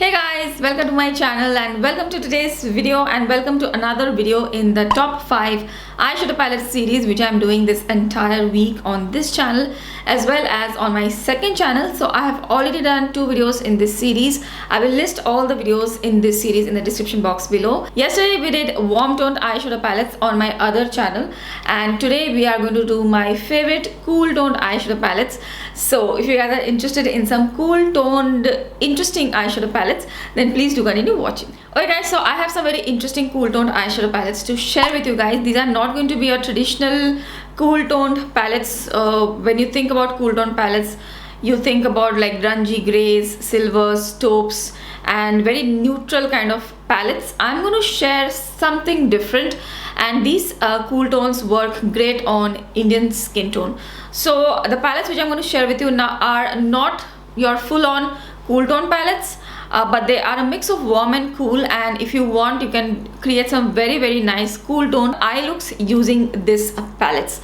Hey guys, welcome to my channel and welcome to today's video and welcome to another video in the top 5 eyeshadow palette series which I'm doing this entire week on this channel as well as on my second channel. So I have already done 2 videos in this series. I will list all the videos in this series in the description box below. Yesterday we did warm toned eyeshadow palettes on my other channel and today we are going to do my favorite cool toned eyeshadow palettes. So if you guys are interested in some cool toned interesting eyeshadow palettes, then please do continue watching. Okay guys, so I have some very interesting cool toned eyeshadow palettes to share with you guys. These are not going to be a traditional cool toned palettes. When you think about cool toned palettes, you think about like grungy grays, silvers, taupes and very neutral kind of palettes. I'm going to share something different and these cool tones work great on Indian skin tone. So the palettes which I'm going to share with you now are not your full-on cool tone palettes, but they are a mix of warm and cool, and if you want you can create some very nice cool tone eye looks using this palettes.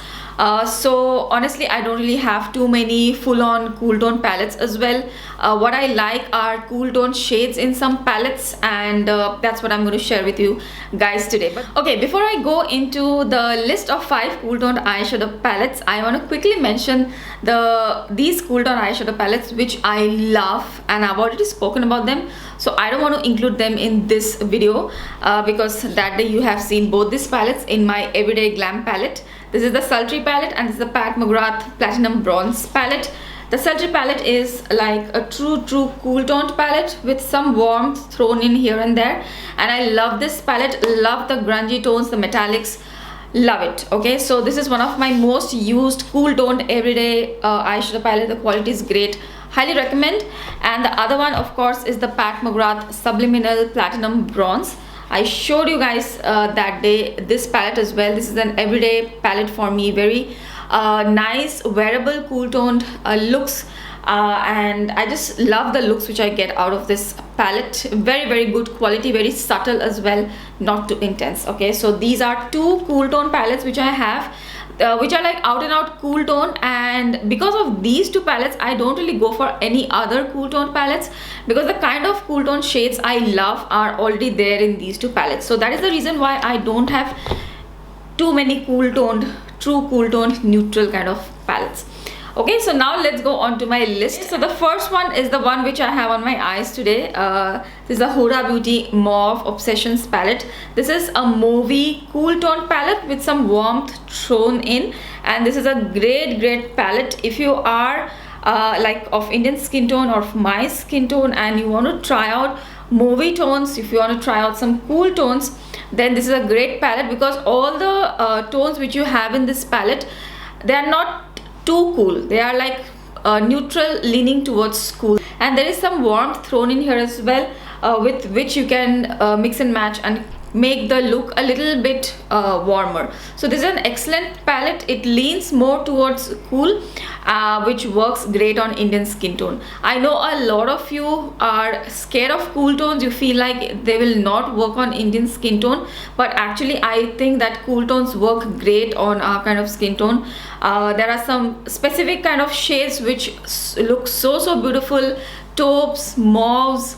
So honestly I don't really have too many full-on cool tone palettes as well. What I like are cool tone shades in some palettes, and that's what I'm going to share with you guys today. But okay, before I go into the list of 5 cool toned eyeshadow palettes, I want to quickly mention these cool tone eyeshadow palettes which I love, and I've already spoken about them, so I don't want to include them in this video because that day you have seen both these palettes in my everyday glam palette. This is the Sultry palette and this is the Pat McGrath Platinum Bronze palette. The Sultry palette is like a true cool toned palette with some warmth thrown in here and there, and I love this palette. Love the grungy tones, the metallics, love it. Okay, so this is one of my most used cool toned everyday eyeshadow palette. The quality is great, highly recommend. And the other one of course is the Pat McGrath Subliminal Platinum Bronze. I showed you guys that day this palette as well. This is an everyday palette for me, very nice wearable cool toned looks, and I just love the looks which I get out of this palette. Very good quality, very subtle as well, not too intense. Okay, so these are 2 cool tone palettes which I have, which are like out and out cool tone, and because of these 2 palettes I don't really go for any other cool tone palettes because the kind of cool tone shades I love are already there in these 2 palettes. So that is the reason why I don't have too many true cool toned neutral kind of palettes. Okay, so now let's go on to my list. So the first one is the one which I have on my eyes today. This is the Huda Beauty Mauve Obsessions palette. This is a mauvey cool tone palette with some warmth thrown in, and this is a great palette if you are like of Indian skin tone or of my skin tone and you want to try out mauvey tones, if you want to try out some cool tones, then this is a great palette because all the tones which you have in this palette, they are not too cool, they are like neutral leaning towards cool, and there is some warmth thrown in here as well, with which you can mix and match and make the look a little bit warmer. So this is an excellent palette. It leans more towards cool, which works great on Indian skin tone. I know a lot of you are scared of cool tones, you feel like they will not work on Indian skin tone, but actually I think that cool tones work great on our kind of skin tone. There are some specific kind of shades which look so beautiful: taupes, mauves,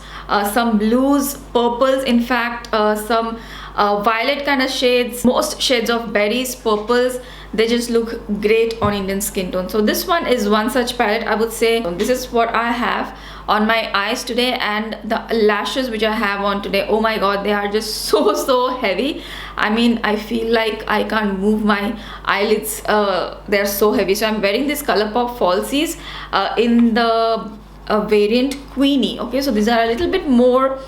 some blues, purples, in fact some violet kind of shades, most shades of berries, purples. They just look great on Indian skin tone. So this one is one such palette, I would say. This is what I have on my eyes today, and the lashes which I have on today, oh my god, they are just so heavy. I mean, I feel like I can't move my eyelids, they're so heavy. So I'm wearing this Colourpop falsies in the variant Queenie. Okay, so these are a little bit more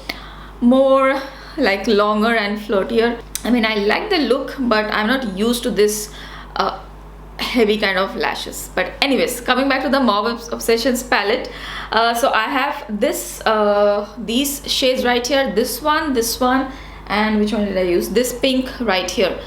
like longer and floatier. I mean, I like the look, but I'm not used to this heavy kind of lashes. But anyways, coming back to the Mauve Obsessions palette, so I have this these shades right here, this one, and which one did I use? This pink right here.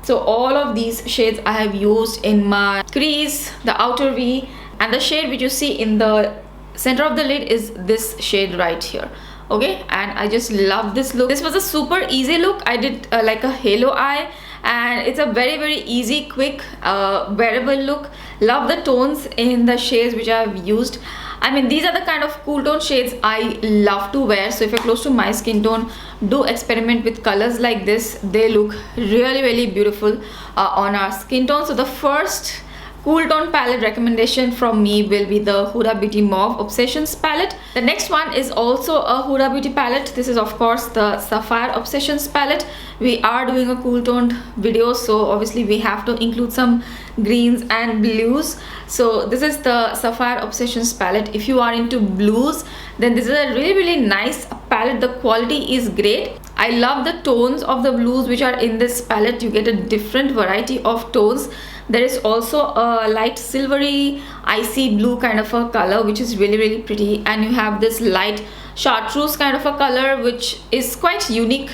So all of these shades I have used in my crease, the outer V, and the shade which you see in the center of the lid is this shade right here. Okay, and I just love this look. This was a super easy look. I did like a halo eye, and it's a very easy, quick wearable look. love the tones in the shades which I have used. I mean, these are the kind of cool tone shades I love to wear. So if you're close to my skin tone, do experiment with colors like this. They look really beautiful on our skin tone. So the first cool tone palette recommendation from me will be the Huda Beauty Mauve Obsessions palette. The next one is also a Huda Beauty palette. This is of course the Sapphire Obsessions palette. We are doing a cool toned video, so obviously we have to include some greens and blues. So this is the Sapphire Obsessions palette. If you are into blues, then this is a really nice palette. The quality is great. I love the tones of the blues which are in this palette. You get a different variety of tones. There is also a light silvery icy blue kind of a color which is really pretty, and you have this light chartreuse kind of a color which is quite unique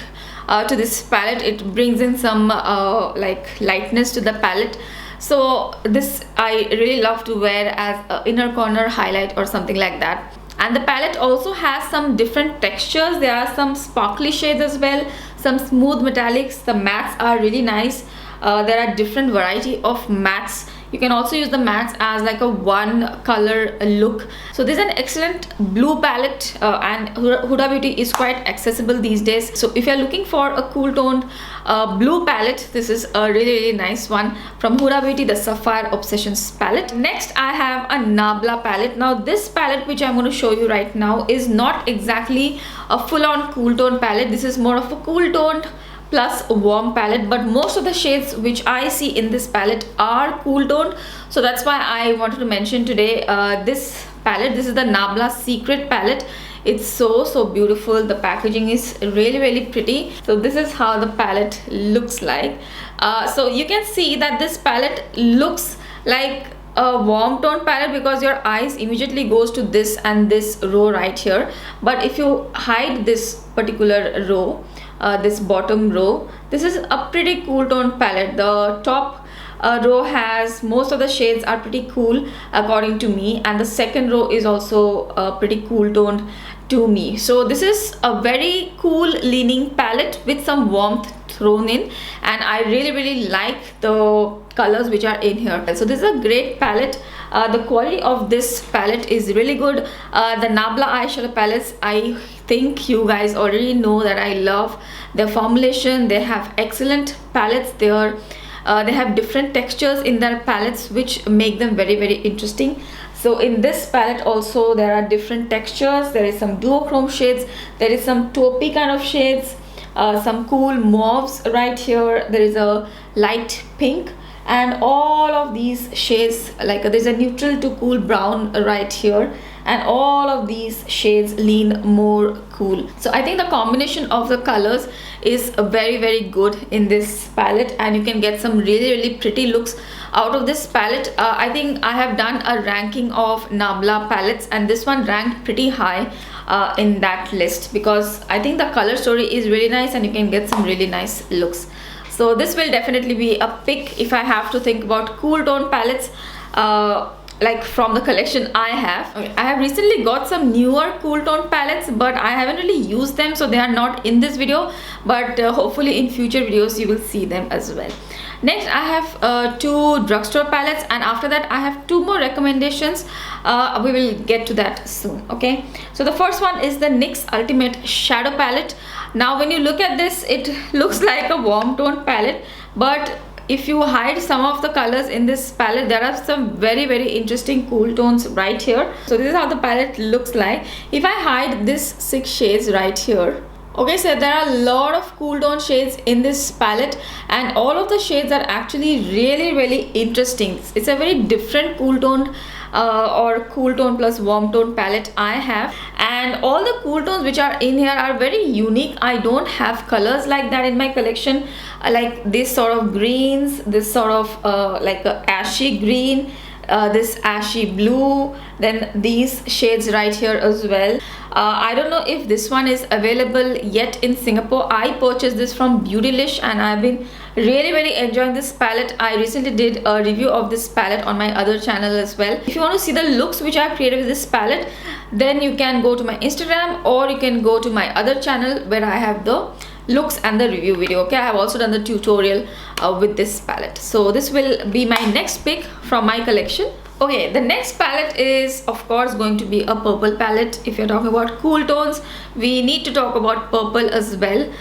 to this palette. It brings in some like lightness to the palette. So this I really love to wear as an inner corner highlight or something like that. And the palette also has some different textures. There are some sparkly shades as well, some smooth metallics. The mattes are really nice. There are different variety of mattes. You can also use the mattes as like a one color look. So this is an excellent blue palette, and Huda Beauty is quite accessible these days. So if you're looking for a cool toned blue palette, this is a really nice one from Huda Beauty, the Sapphire Obsessions palette. Next I have a Nabla palette. Now this palette which I'm going to show you right now is not exactly a full-on cool tone palette. This is more of a cool toned plus warm palette, but most of the shades which I see in this palette are cool toned. So that's why I wanted to mention today this palette. This is the Nabla Secret palette. It's so beautiful. The packaging is really pretty. So this is how the palette looks like. So you can see that this palette looks like a warm tone palette because your eyes immediately goes to this and this row right here. But if you hide this particular row, this bottom row, this is a pretty cool tone palette. The top row has most of the shades are pretty cool according to me, and the second row is also pretty cool toned to me. So this is a very cool leaning palette with some warmth thrown in, and I really like the colors which are in here. So this is a great palette. The quality of this palette is really good. The Nabla eyeshadow palettes, I think you guys already know that I love their formulation. They have excellent palettes. They have different textures in their palettes which make them very interesting. So in this palette also there are different textures. There is some duochrome shades, there is some taupey kind of shades, some cool mauves right here, there is a light pink, and all of these shades, like there's a neutral to cool brown right here, and all of these shades lean more cool. So I think the combination of the colors is very good in this palette, and you can get some really pretty looks out of this palette. I think I have done a ranking of Nabla palettes, and this one ranked pretty high in that list because I think the color story is really nice and you can get some really nice looks. So this will definitely be a pick if I have to think about cool tone palettes like from the collection I have. Okay, I have recently got some newer cool tone palettes, but I haven't really used them, so they are not in this video, but hopefully in future videos you will see them as well. Next I have two drugstore palettes, and after that I have two more recommendations. We will get to that soon. Okay, so the first one is the NYX Ultimate Shadow Palette. Now when you look at this, it looks like a warm tone palette, but if you hide some of the colors in this palette, there are some very interesting cool tones right here. So this is how the palette looks like. If I hide this 6 shades right here, okay, so there are a lot of cool tone shades in this palette, and all of the shades are actually really interesting. It's a very different cool tone or cool tone plus warm tone palette I have, and all the cool tones which are in here are very unique. I don't have colors like that in my collection, like this sort of greens, this sort of like a ashy green, this ashy blue, then these shades right here as well. I don't know if this one is available yet in Singapore. I purchased this from Beautylish and I've been really enjoying this palette. I recently did a review of this palette on my other channel as well. If you want to see the looks which I've created with this palette, then you can go to my Instagram or you can go to my other channel where I have the looks and the review video. Okay, I have also done the tutorial with this palette. So this will be my next pick from my collection. Okay, the next palette is of course going to be a purple palette. If you're talking about cool tones, we need to talk about purple as well.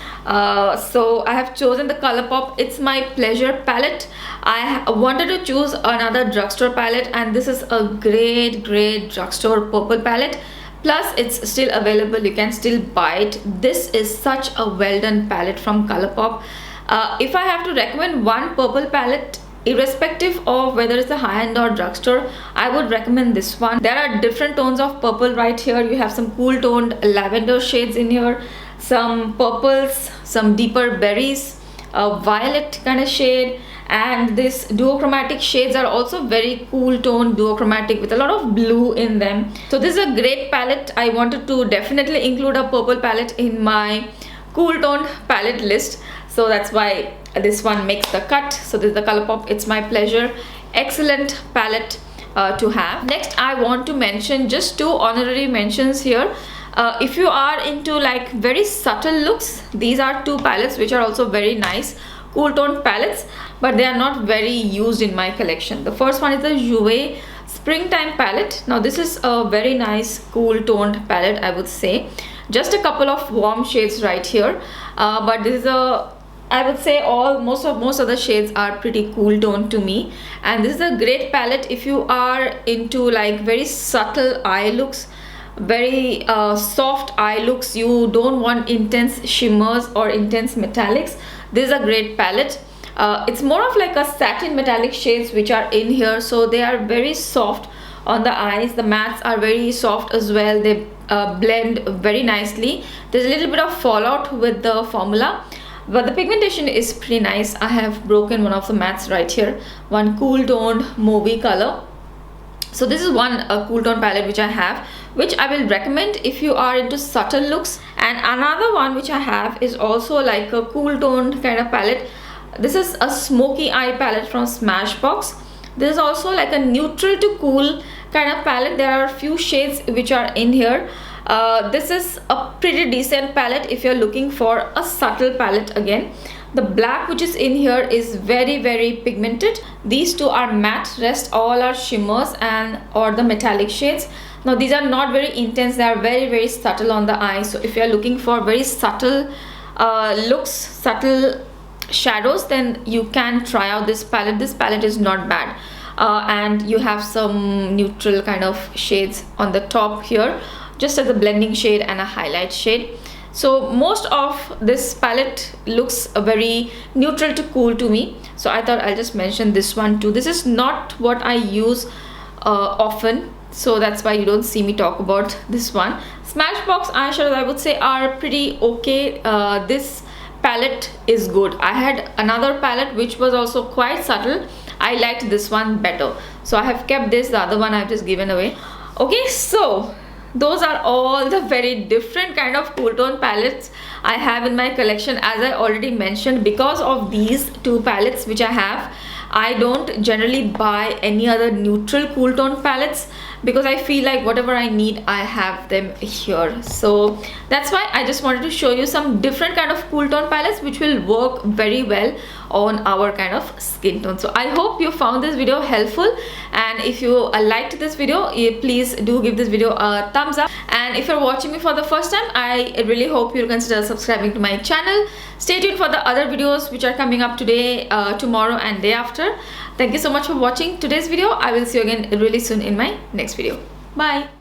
So I have chosen the Colourpop It's My Pleasure palette. I wanted to choose another drugstore palette, and this is a great drugstore purple palette. Plus it's still available, you can still buy it. This is such a well done palette from Colourpop. If I have to recommend one purple palette, irrespective of whether it's a high-end or drugstore, I would recommend this one. There are different tones of purple right here. You have some cool toned lavender shades in here, some purples, some deeper berries, a violet kind of shade, and this duochromatic shades are also very cool toned duochromatic with a lot of blue in them. So this is a great palette. I wanted to definitely include a purple palette in my cool toned palette list, so that's why this one makes the cut. So this is the Colourpop It's My Pleasure. Excellent palette to have. Next, I want to mention just two honorary mentions here. If you are into like very subtle looks, these are two palettes which are also very nice cool tone palettes, but they are not very used in my collection. The first one is the Jouer Springtime palette. Now this is a very nice cool toned palette, I would say. Just a couple of warm shades right here, but this is a, I would say most of the shades are pretty cool toned to me, and this is a great palette if you are into like very subtle eye looks, very soft eye looks. You don't want intense shimmers or intense metallics. This is a great palette. It's more of like a satin metallic shades which are in here, so they are very soft on the eyes. The mattes are very soft as well. They blend very nicely. There's a little bit of fallout with the formula, but the pigmentation is pretty nice. I have broken one of the mattes right here, one cool toned mauvey color. So this is one cool tone palette which I have, which I will recommend if you are into subtle looks. And another one which I have is also like a cool toned kind of palette. This is a smoky eye palette from Smashbox. This is also like a neutral to cool kind of palette. There are a few shades which are in here. This is a pretty decent palette if you're looking for a subtle palette. Again, the black which is in here is very pigmented. These two are matte, rest all are shimmers and or the metallic shades. Now these are not very intense, they are very subtle on the eye. So if you're looking for very subtle looks, subtle shadows, then you can try out this palette. This palette is not bad. And you have some neutral kind of shades on the top here, just as a blending shade and a highlight shade. So most of this palette looks very neutral to cool to me, so I thought I'll just mention this one too. This is not what I use often, so that's why you don't see me talk about this one. Smashbox eyeshadows, I would say, are pretty okay. This palette is good. I had another palette which was also quite subtle. I liked this one better, so I have kept this. The other one I've just given away. Okay, so those are all the very different kind of cool tone palettes I have in my collection. As I already mentioned, because of these two palettes which I have, I don't generally buy any other neutral cool tone palettes, because I feel like whatever I need, I have them here. So that's why I just wanted to show you some different kind of cool tone palettes which will work very well on our kind of skin tone. So I hope you found this video helpful, and if you liked this video, please do give this video a thumbs up. And if you're watching me for the first time, I really hope you'll consider subscribing to my channel. Stay tuned for the other videos which are coming up today, tomorrow and day after. Thank you so much for watching today's video. I will see you again really soon in my next video. Bye.